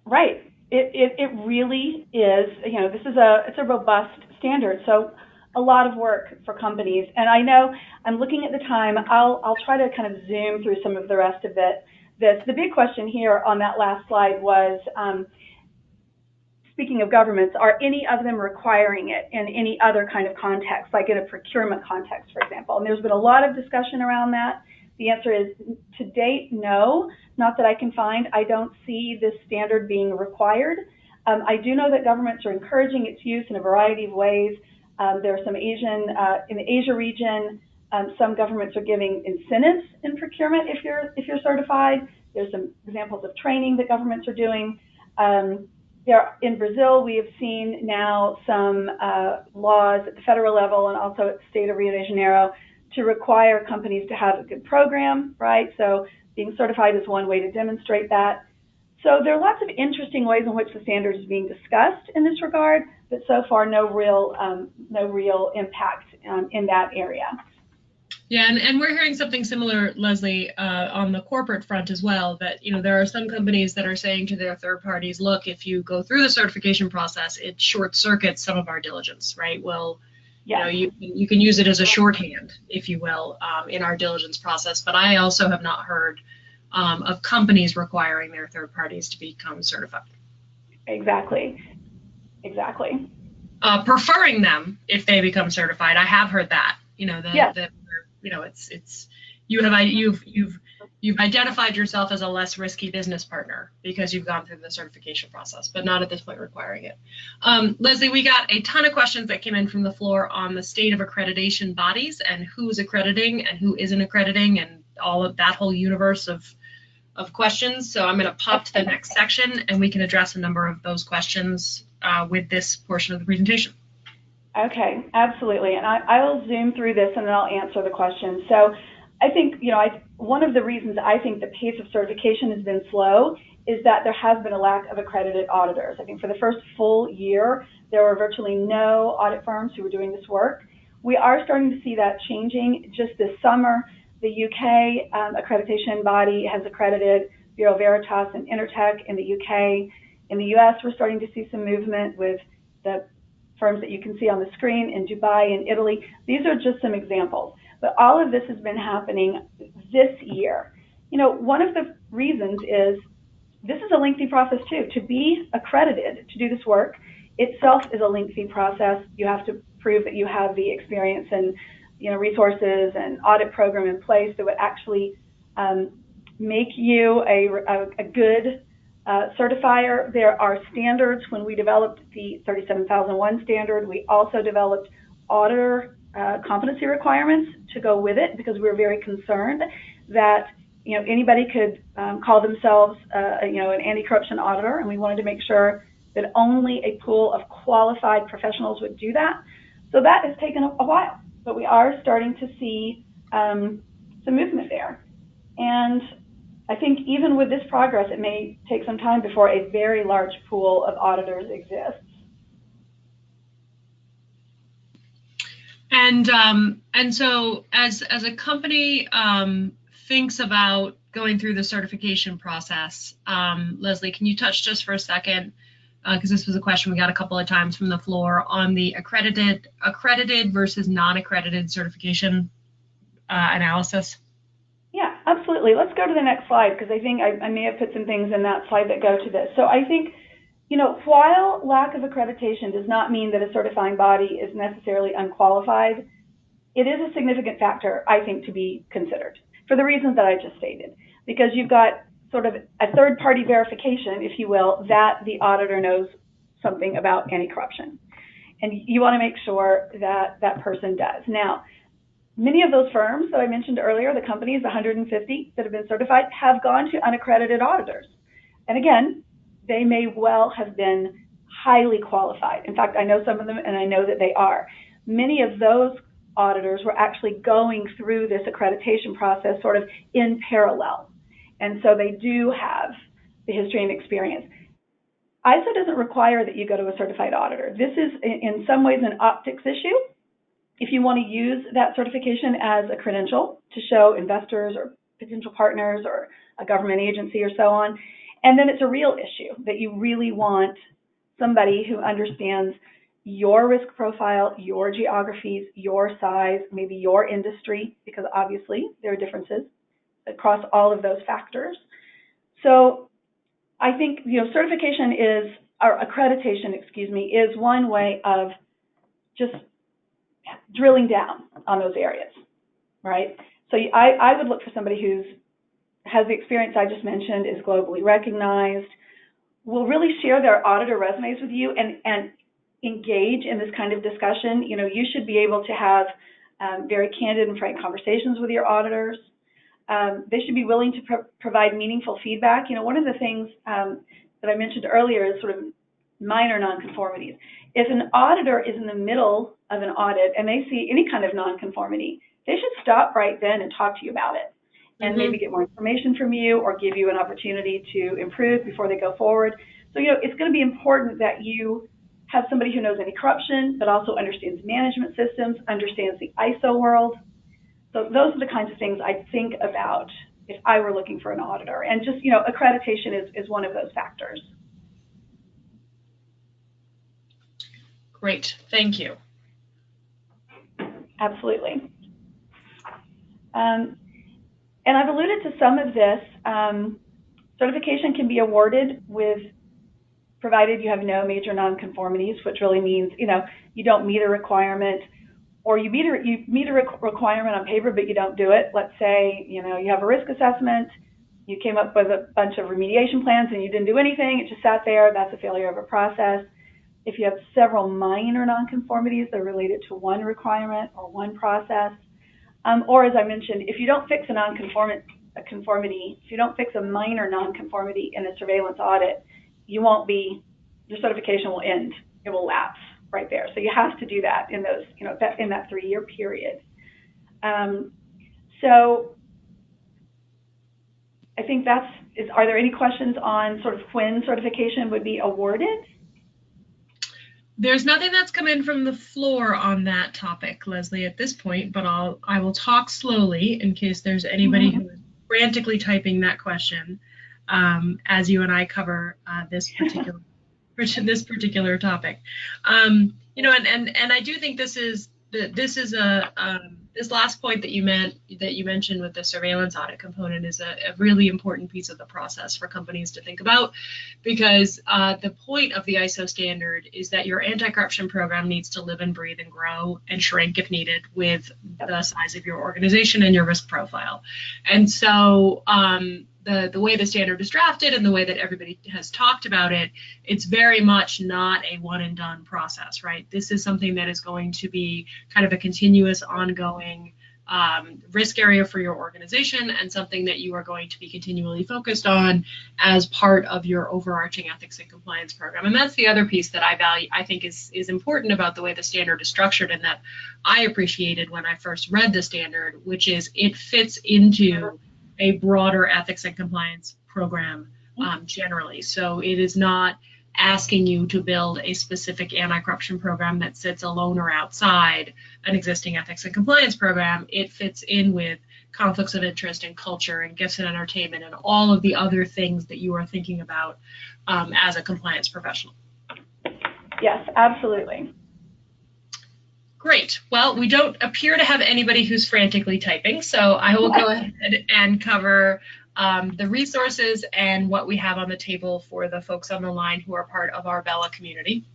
Right. It really is. It's a robust standard. So a lot of work for companies. And I know I'm looking at the time. I'll try to kind of zoom through some of the rest of it. The big question here on that last slide was, speaking of governments, are any of them requiring it in any other kind of context, like in a procurement context, for example? And there's been a lot of discussion around that. The answer is, to date, no, not that I can find. I don't see this standard being required. I do know that governments are encouraging its use in a variety of ways. There are some in the Asia region, some governments are giving incentives in procurement if you're certified. There's some examples of training that governments are doing. In Brazil, we have seen now some laws at the federal level and also at the state of Rio de Janeiro to require companies to have a good program, right? So being certified is one way to demonstrate that. So there are lots of interesting ways in which the standard is being discussed in this regard, but so far no real impact in that area. Yeah, and we're hearing something similar, Leslie, on the corporate front as well, that, there are some companies that are saying to their third parties, look, if you go through the certification process, it short circuits some of our diligence, right? Well, you can use it as a shorthand, if you will, in our diligence process. But I also have not heard of companies requiring their third parties to become certified. Exactly. Preferring them if they become certified. I have heard that, you've identified yourself as a less risky business partner because you've gone through the certification process, but not at this point requiring it. Leslie, we got a ton of questions that came in from the floor on the state of accreditation bodies and who's accrediting and who isn't accrediting and all of that whole universe of questions. So I'm going to pop to the next section and we can address a number of those questions with this portion of the presentation. Okay, absolutely. And I will zoom through this and then I'll answer the questions. So I think, one of the reasons I think the pace of certification has been slow is that there has been a lack of accredited auditors. I think for the first full year, there were virtually no audit firms who were doing this work. We are starting to see that changing. Just this summer, the UK accreditation body has accredited Bureau Veritas and Intertek in the UK. In the US, we're starting to see some movement with the firms that you can see on the screen in Dubai and Italy. These are just some examples. But all of this has been happening this year. One of the reasons is this is a lengthy process too. To be accredited to do this work itself is a lengthy process. You have to prove that you have the experience and resources and audit program in place that would actually make you a good certifier. There are standards. When we developed the 37001 standard, we also developed auditor competency requirements to go with it because we were very concerned that anybody could call themselves an anti-corruption auditor, and we wanted to make sure that only a pool of qualified professionals would do that. So that has taken a while, but we are starting to see some movement there. And I think even with this progress, it may take some time before a very large pool of auditors exists. And so as a company thinks about going through the certification process, Leslie, can you touch just for a second, because this was a question we got a couple of times from the floor on the accredited versus non-accredited certification analysis? Yeah, absolutely. Let's go to the next slide because I think I may have put some things in that slide that go to this. So I think, while lack of accreditation does not mean that a certifying body is necessarily unqualified, it is a significant factor, I think, to be considered for the reasons that I just stated, because you've got sort of a third-party verification, if you will, that the auditor knows something about anti-corruption. And you want to make sure that that person does. Now, many of those firms that I mentioned earlier, the companies, 150 that have been certified, have gone to unaccredited auditors. And again, they may well have been highly qualified. In fact, I know some of them, and I know that they are. Many of those auditors were actually going through this accreditation process sort of in parallel. And so they do have the history and experience. ISO doesn't require that you go to a certified auditor. This is in some ways an optics issue. If you want to use that certification as a credential to show investors or potential partners or a government agency or so on, and then it's a real issue that you really want somebody who understands your risk profile, your geographies, your size, maybe your industry, because obviously there are differences across all of those factors. So I think certification is, or accreditation, is one way of just drilling down on those areas, right? So I would look for somebody who has the experience I just mentioned, is globally recognized, will really share their auditor resumes with you and engage in this kind of discussion. You should be able to have very candid and frank conversations with your auditors. They should be willing to provide meaningful feedback. One of the things that I mentioned earlier is sort of minor nonconformities. If an auditor is in the middle of an audit and they see any kind of nonconformity, they should stop right then and talk to you about it and maybe get more information from you or give you an opportunity to improve before they go forward. So, it's going to be important that you have somebody who knows anti-corruption, but also understands management systems, understands the ISO world. So those are the kinds of things I think about if I were looking for an auditor. And just, accreditation is one of those factors. Great, thank you. Absolutely. And I've alluded to some of this. Certification can be awarded provided you have no major nonconformities, which really means, you don't meet a requirement or you meet a requirement on paper, but you don't do it. Let's say, you have a risk assessment, you came up with a bunch of remediation plans and you didn't do anything, it just sat there, that's a failure of a process. If you have several minor nonconformities that are related to one requirement or one process, or as I mentioned, if you don't fix a conformity, if you don't fix a minor nonconformity in a surveillance audit, your certification will end. It will lapse right there. So you have to do that in those, in that 3-year period. So I think are there any questions on sort of when certification would be awarded? There's nothing that's come in from the floor on that topic, Leslie, at this point, but I will talk slowly in case there's anybody who is frantically typing that question as you and I cover this particular topic. And I do think this is this last point that you mentioned with the surveillance audit component is a really important piece of the process for companies to think about, because the point of the ISO standard is that your anti-corruption program needs to live and breathe and grow and shrink if needed with the size of your organization and your risk profile. And so the way the standard is drafted and the way that everybody has talked about it, it's very much not a one and done process, right? This is something that is going to be kind of a continuous, ongoing risk area for your organization, and something that you are going to be continually focused on as part of your overarching ethics and compliance program. And that's the other piece that I think is important about the way the standard is structured, and that I appreciated when I first read the standard, which is it fits into a broader ethics and compliance program generally. So it is not asking you to build a specific anti-corruption program that sits alone or outside an existing ethics and compliance program. It fits in with conflicts of interest and culture and gifts and entertainment and all of the other things that you are thinking about as a compliance professional. Yes, absolutely. Great. Well, we don't appear to have anybody who's frantically typing, so I will go ahead and cover the resources and what we have on the table for the folks on the line who are part of our BELA community.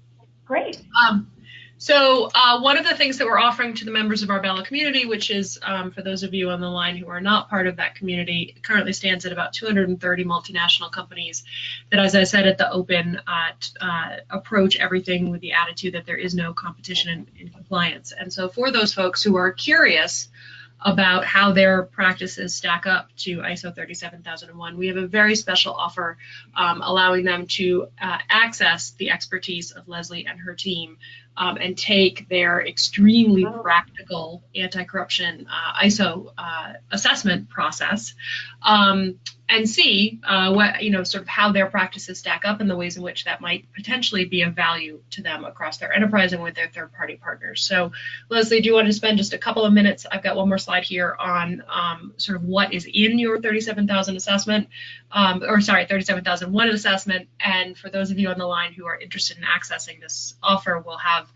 Great. So one of the things that we're offering to the members of our BELA community, which is for those of you on the line who are not part of that community, currently stands at about 230 multinational companies that, as I said at the open, approach everything with the attitude that there is no competition in compliance. And so for those folks who are curious about how their practices stack up to ISO 37001, we have a very special offer allowing them to access the expertise of Leslie and her team and take their extremely practical anti-corruption ISO assessment process and see sort of how their practices stack up and the ways in which that might potentially be of value to them across their enterprise and with their third-party partners. So, Leslie, do you want to spend just a couple of minutes? I've got one more slide here on sort of what is in your 37,000 assessment, 37,001 assessment. And for those of you on the line who are interested in accessing this offer, we'll have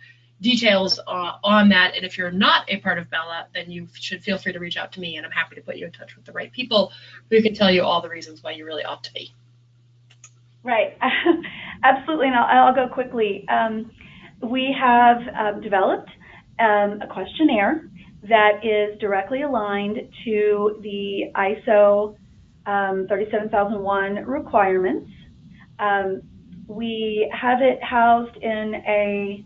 details on that. And if you're not a part of BELA, then you should feel free to reach out to me, and I'm happy to put you in touch with the right people who can tell you all the reasons why you really ought to be. Right. Absolutely. And I'll go quickly. We have developed a questionnaire that is directly aligned to the ISO 37001 requirements. We have it housed in a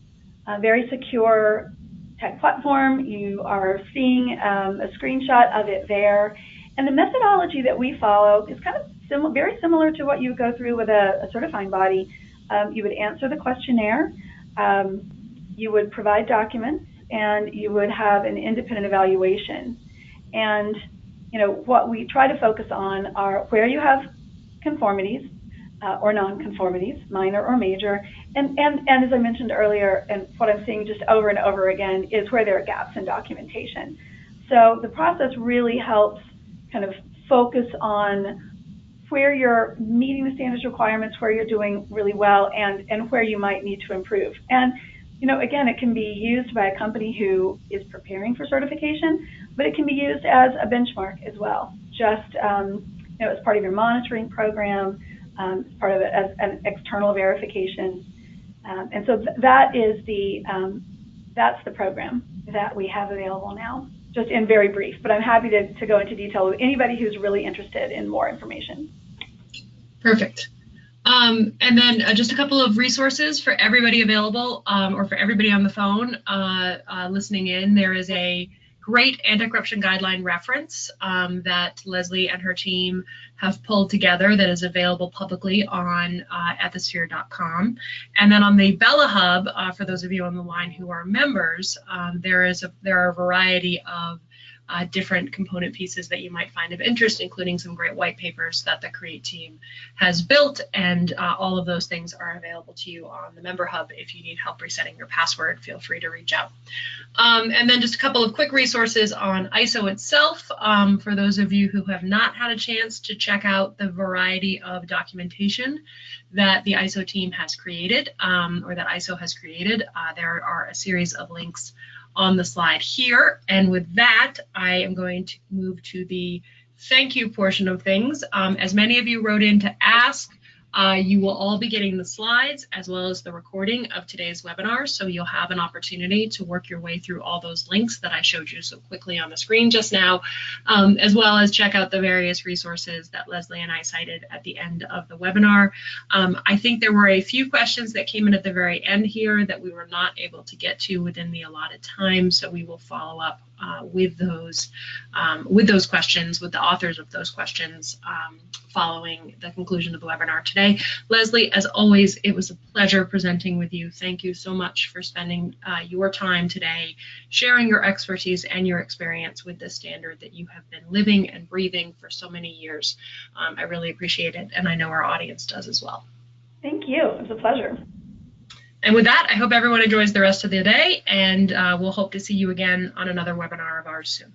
very secure tech platform. You are seeing a screenshot of it there. And the methodology that we follow is kind of very similar to what you would go through with a certifying body. You would answer the questionnaire, you would provide documents, and you would have an independent evaluation. And what we try to focus on are where you have conformities or non-conformities, minor or major, and as I mentioned earlier, and what I'm seeing just over and over again, is where there are gaps in documentation. So the process really helps kind of focus on where you're meeting the standards requirements, where you're doing really well, and where you might need to improve. And again, it can be used by a company who is preparing for certification, but it can be used as a benchmark as well, just as part of your monitoring program, as part of it as an external verification. And so that is that's the program. that we have available now, just in very brief, but I'm happy to go into detail with anybody who's really interested in more information. Perfect. And then just a couple of resources for everybody available, or for everybody on the phone listening in. There is a great anti-corruption guideline reference that Leslie and her team have pulled together that is available publicly on ethisphere.com. And then on the BELA Hub, for those of you on the line who are members, there are a variety of different component pieces that you might find of interest, including some great white papers that the CREATE team has built, and all of those things are available to you on the Member Hub. If you need help resetting your password, feel free to reach out. And then just a couple of quick resources on ISO itself, for those of you who have not had a chance to check out the variety of documentation that the ISO team has created, or that ISO has created. There are a series of links on the slide here. And with that, I am going to move to the thank you portion of things. As many of you wrote in to ask, you will all be getting the slides as well as the recording of today's webinar, so you'll have an opportunity to work your way through all those links that I showed you so quickly on the screen just now, as well as check out the various resources that Leslie and I cited at the end of the webinar. I think there were a few questions that came in at the very end here that we were not able to get to within the allotted time, so we will follow up with those questions, with the authors of those questions, following the conclusion of the webinar today. Leslie, as always, it was a pleasure presenting with you. Thank you so much for spending your time today, sharing your expertise and your experience with this standard that you have been living and breathing for so many years. I really appreciate it, and I know our audience does as well. Thank you. It was a pleasure. And with that, I hope everyone enjoys the rest of the day, and we'll hope to see you again on another webinar of ours soon.